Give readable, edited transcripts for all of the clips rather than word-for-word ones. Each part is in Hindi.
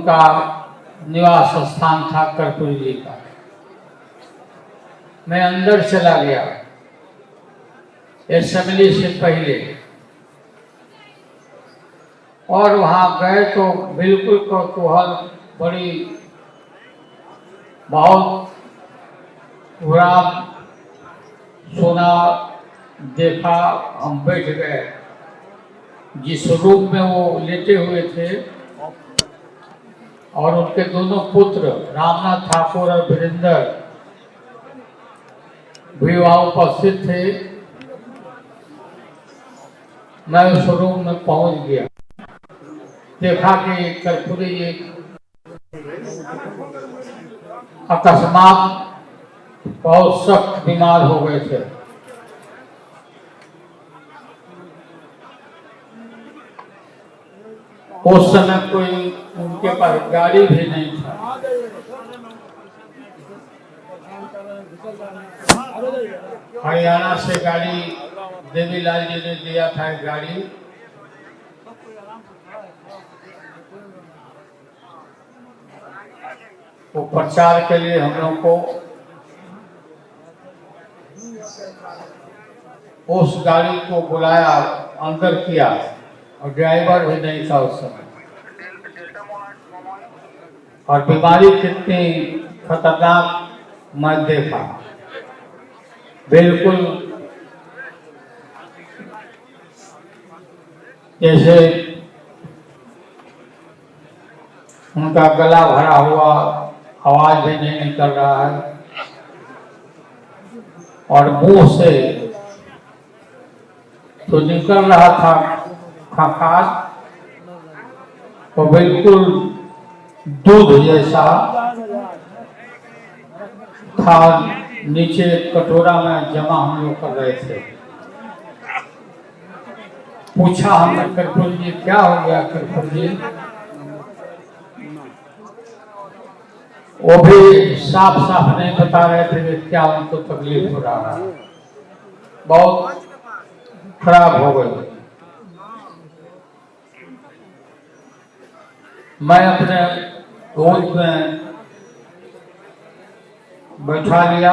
उनका निवास स्थान था कर्पूरी जी का। मैं अंदर चला गया असेंबली से पहले, और वहां गए तो बिल्कुल कौतूहल, बड़ी बहुत पूरा सुना, देखा। हम बैठ गए। जिस रूम में वो लेटे हुए थे और उनके दोनों पुत्र रामनाथ ठाकुर और वीरेंद्र भी वहां उपस्थित थे, मैं उस रूम में पहुंच गया। देखा कि कर्पूरी जी अकस्मात बहुत सख्त बीमार हो गए थे। उस समय कोई उनके पास गाड़ी भी नहीं था। हरियाणा से गाड़ी देवीलाल जी ने दिया था, एक गाड़ी। वो प्रचार के लिए हम लोग को उस गाड़ी को बुलाया, अंदर किया, और ड्राइवर भी नहीं था उस समय। और बीमारी कितनी खतरनाक मैं देखा। बिल्कुल जैसे उनका गला भरा हुआ, आवाज भी नहीं निकल रहा है, और मुंह से तो निकल रहा था खखास, वो बिल्कुल दूध जैसा था, नीचे कटोरा में जमा हम लोग कर रहे थे। पूछा हमने, कर्पूरी जी क्या हो गया कर्पूरी जी? वो भी साफ साफ नहीं बता रहे थे कि क्या उनको तकलीफ हो रहा है। बहुत खराब हो गई। मैं अपने गोद में बैठा लिया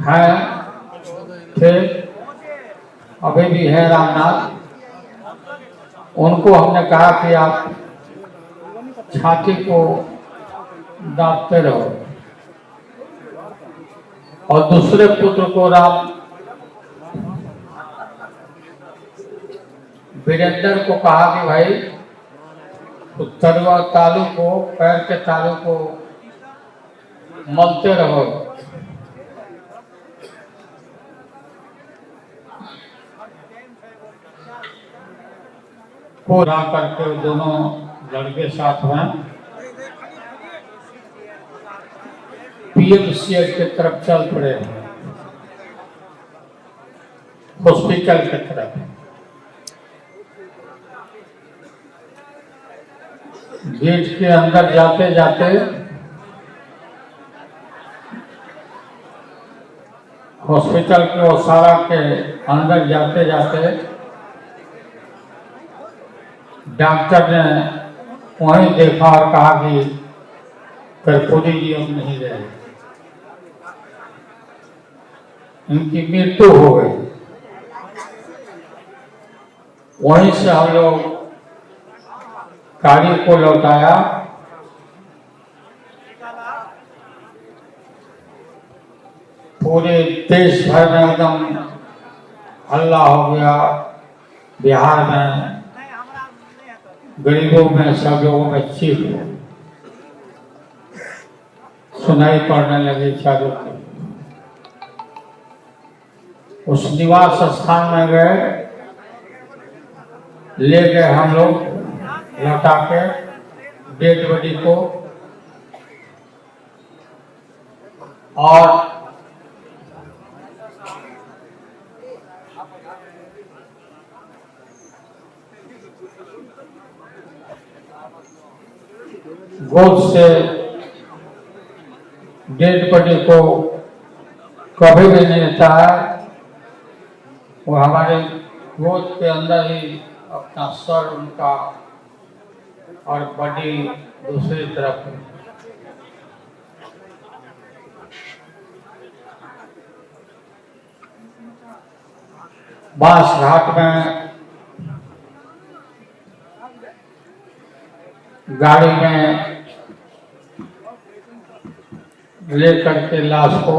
है, थे, अभी भी है रामनाथ। उनको हमने कहा कि आप छाती को दाबते रहो, और दूसरे पुत्र को वीरेंद्र को कहा कि भाई तलवा तालू को, पैर के तालू को मलते रहो। पूरा करके दोनों लड़के साथ में पीएमसीएच की तरफ चल पड़े, हॉस्पिटल की तरफ। गेट के अंदर जाते जाते हॉस्पिटल के ओसारा के अंदर जाते जाते डॉक्टर ने वहीं देखा और कहा कि कर्पूरी जी अब नहीं रहे, इनकी मृत्यु हो गई। वहीं से हम लोग गाड़ी को लौटाया। पूरे देश भर में एकदम हल्ला हो गया। बिहार में गरीबों में, सब लोगों में चीख सुनाई पड़ने लगी चारों तरफ। उस निवास स्थान में गए, ले गए हम लोग लौटा के डेड बॉडी को, और गोद से डेड बॉडी को कभी भी नहीं लेता है। वो हमारे गोद के अंदर ही अपना सर उनका और बॉडी दूसरी तरफ बांस घाट में गाड़ी में लेकर के लाश को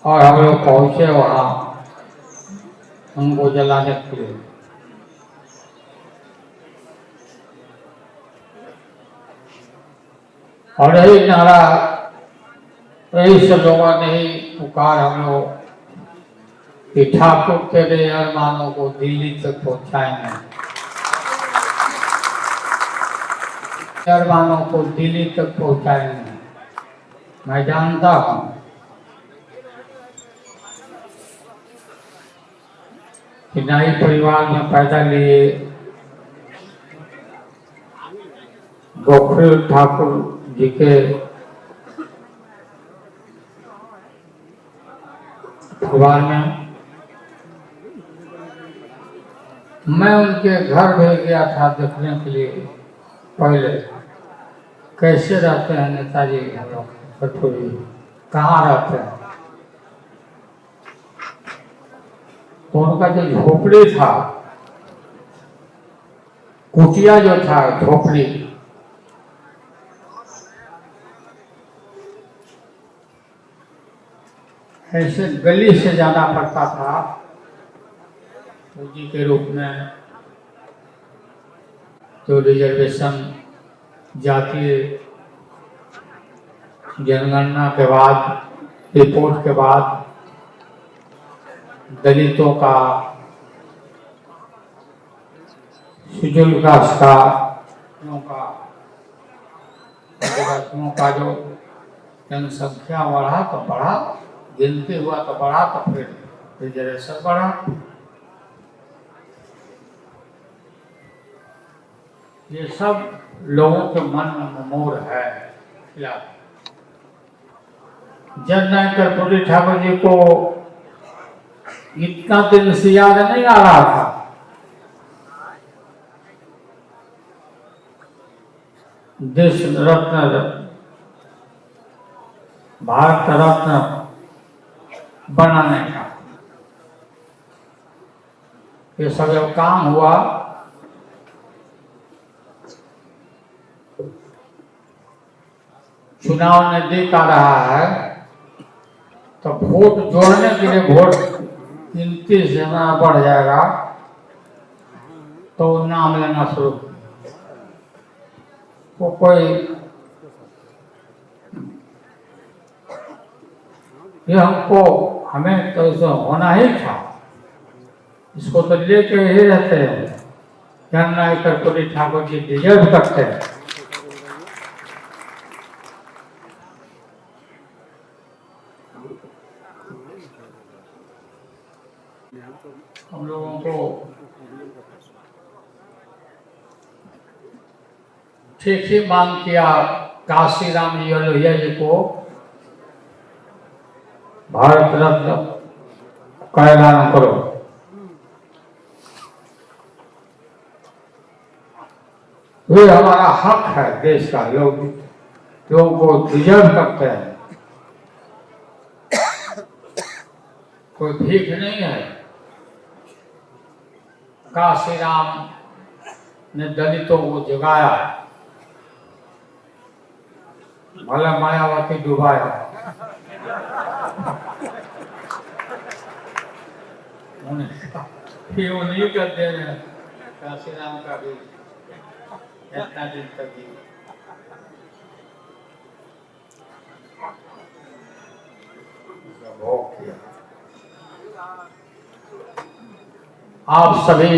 और हम लोग पहुंचे वहां उनको जलाने के लिए। और यही नारा, यही सब लोगों ने ही पुकार हम लोग कि ठाकुर तेरे अरमानों को दिल्ली तक पहुंचाएंगे, अरमानों को दिल्ली तक पहुंचाएंगे। मैं जानता हूं कि नाई परिवार में पैदा लिए गोखले ठाकुर जी के परिवार में मैं उनके घर भी गया था देखने के लिए। पहले कैसे रहते हैं नेताजी हम लोग कठोरी, कहाँ रहते हैं, तो उनका जो झोपड़ी था, कुटिया जो था, झोपड़ी, ऐसे गली से जाना पड़ता था पूंजी के रूप में। तो रिजर्वेशन जातीय जनगणना के बाद, रिपोर्ट के बाद दलितों का, शेड्यूल कास्ट का आदिवासियों का जो जनसंख्या बढ़ा तो बढ़ा, गिनती हुआ तो बढ़ा, तो फिर रिजर्वेशन बढ़ा। ये सब लोगों के मन में मोर है। जननायक कर्पूरी ठाकुर जी को इतना दिन से याद नहीं आ रहा था। देश रत्न, भारत रत्न बनाने का ये सब जब काम हुआ चुनाव नजदीक आ रहा है, तो वोट जोड़ने के लिए वोट गिनती से बढ़ जाएगा, तो नाम लेना शुरू। वो कोई ये हमको, हमें तो इसे होना ही था, इसको तो लेके ही रहते हैं। जननायक कर्पूरी ठाकुर जी डिजर्व करते हैं। हम लोगों को ठीक ही मांग किया काशीराम जी और लोहिया जी को भारत रत्न का ऐलान करो। ये हमारा हक है, देश का लोगों को डिजर्व करते हैं, कोई भीख नहीं है। काशीराम ने दलितों को जगाया, भला मायावती डुबाया। नहीं करते हैं काशीराम का भी इतना दिन तक ही। आप सभी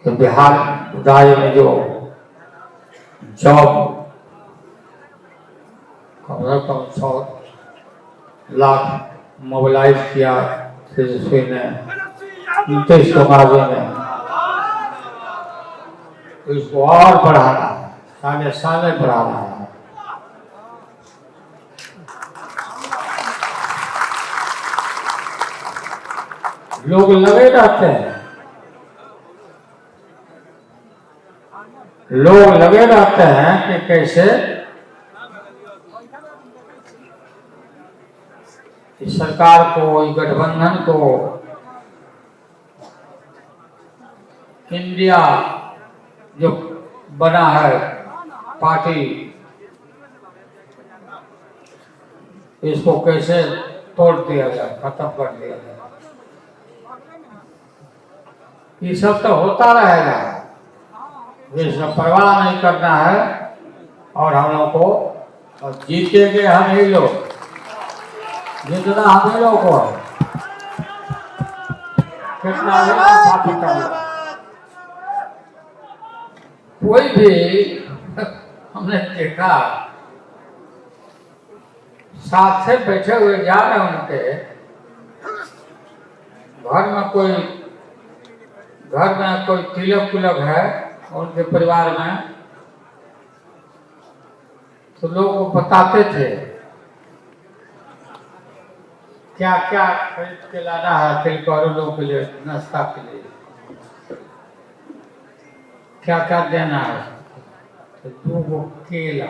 तो बिहार राज्य में जो जॉब कम से कम 100 लाख मोबिलाइज किया तेजस्वी ने, नीतीश कुमार जी ने, इसको और बढ़ाना है, साले साले बढ़ाना है। लोग लगे रहते हैं, लोग लगे रहते हैं कि कैसे इस सरकार को, इस गठबंधन को, इंडिया जो बना है पार्टी, इसको कैसे तोड़ दिया जाए, खत्म कर दिया जाए। ये सब तो होता रहेगा, इसका परवाह नहीं करना है। और हम लोग को और जीतेंगे हम ही लोग, जितना हम ही लोग को कितना कोई भी हमने देखा साथ से बैठे हुए जा रहे हैं, उनके घर में कोई तिलक कुलक है उनके परिवार में, तो लोग को बताते थे क्या क्या खरीद के लाना है तिलकोर लोगों के लिए, नाश्ता के लिए क्या क्या देना है। तो 2 केला,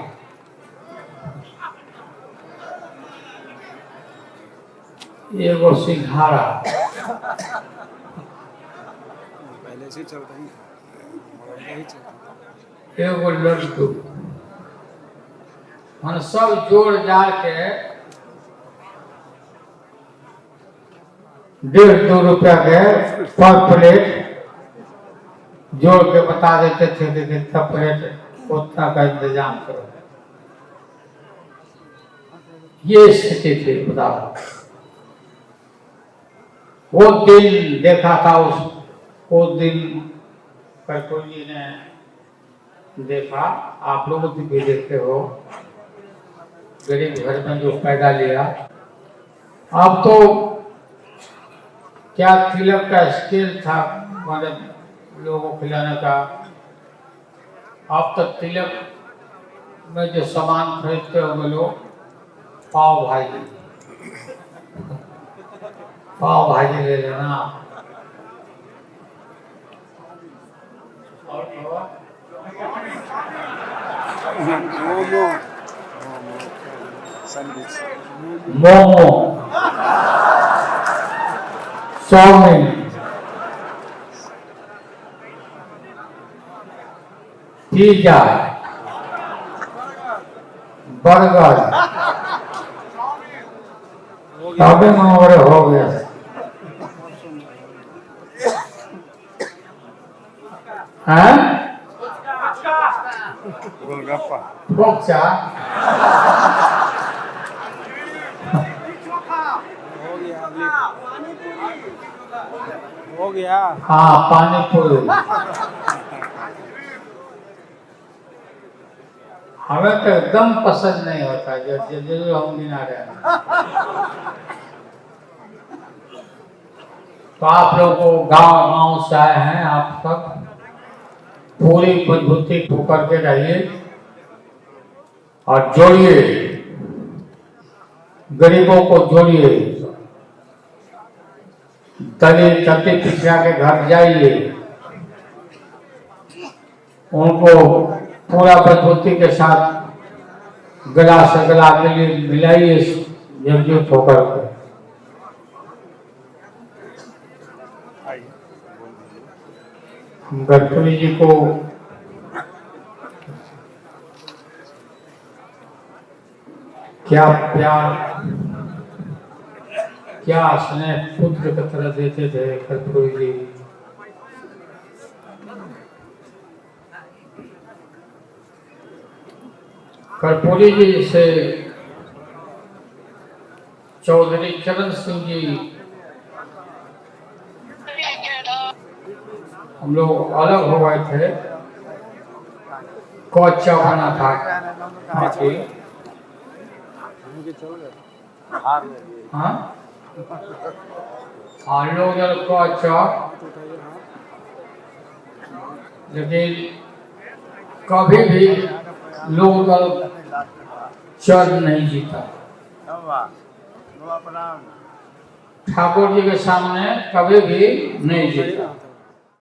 एगो सिंघाड़ा, पहले से चलता ही एगो लड्डू, हम सब जोड़ जाड़ के 1.5-2 रुपया के पर प्लेट जोड़ के बता देते थे कि कितना प्लेट उतना का इंतजाम करो। ये स्थिति थी। बताओ, वो दिन देखा था, उस दिन कर्पूर जी ने देखा, आप लोग भी देखते हो, गरीब घर में जो पैदा लिया। अब तो क्या तिलक का स्केल था मतलब लोगों को खिलाने का, अब तक तिलक में जो सामान खरीदते हो लोग, पाव भाजी ले लेना। और मोमो, चाउमीन, पिज्जा, बर्गर, सभी वगैरह हो गया। हैं? गोलगप्पा, बोक्सा, हो गया। हाँ, पानी पूरी। हमें तो एकदम पसंद नहीं होता जो हम गिना रहे हैं। तो आप लोग को गांव से आए हैं, आप सब पूरी मजबूती होकर के रहिए और जोड़िए, गरीबों को जोड़िए, दलित छत्ती पिछड़ा के घर जाइए, उनको पूरा मजबूती के साथ गला से गला के लिए मिलाइए एकजुट होकर के। गडकरी जी को क्या प्यार, क्या स्नेह पुत्र की तरह देते थे गडकरी जी। कर्पूरी जी से चौधरी चरण सिंह जी हम लोग अलग हो गए थे, कोचा बना था पार्टी। हाँ लोग कोचा, लेकिन कभी भी लोग चरण नहीं जीता। ठाकुर जी के सामने कभी भी नहीं जीता।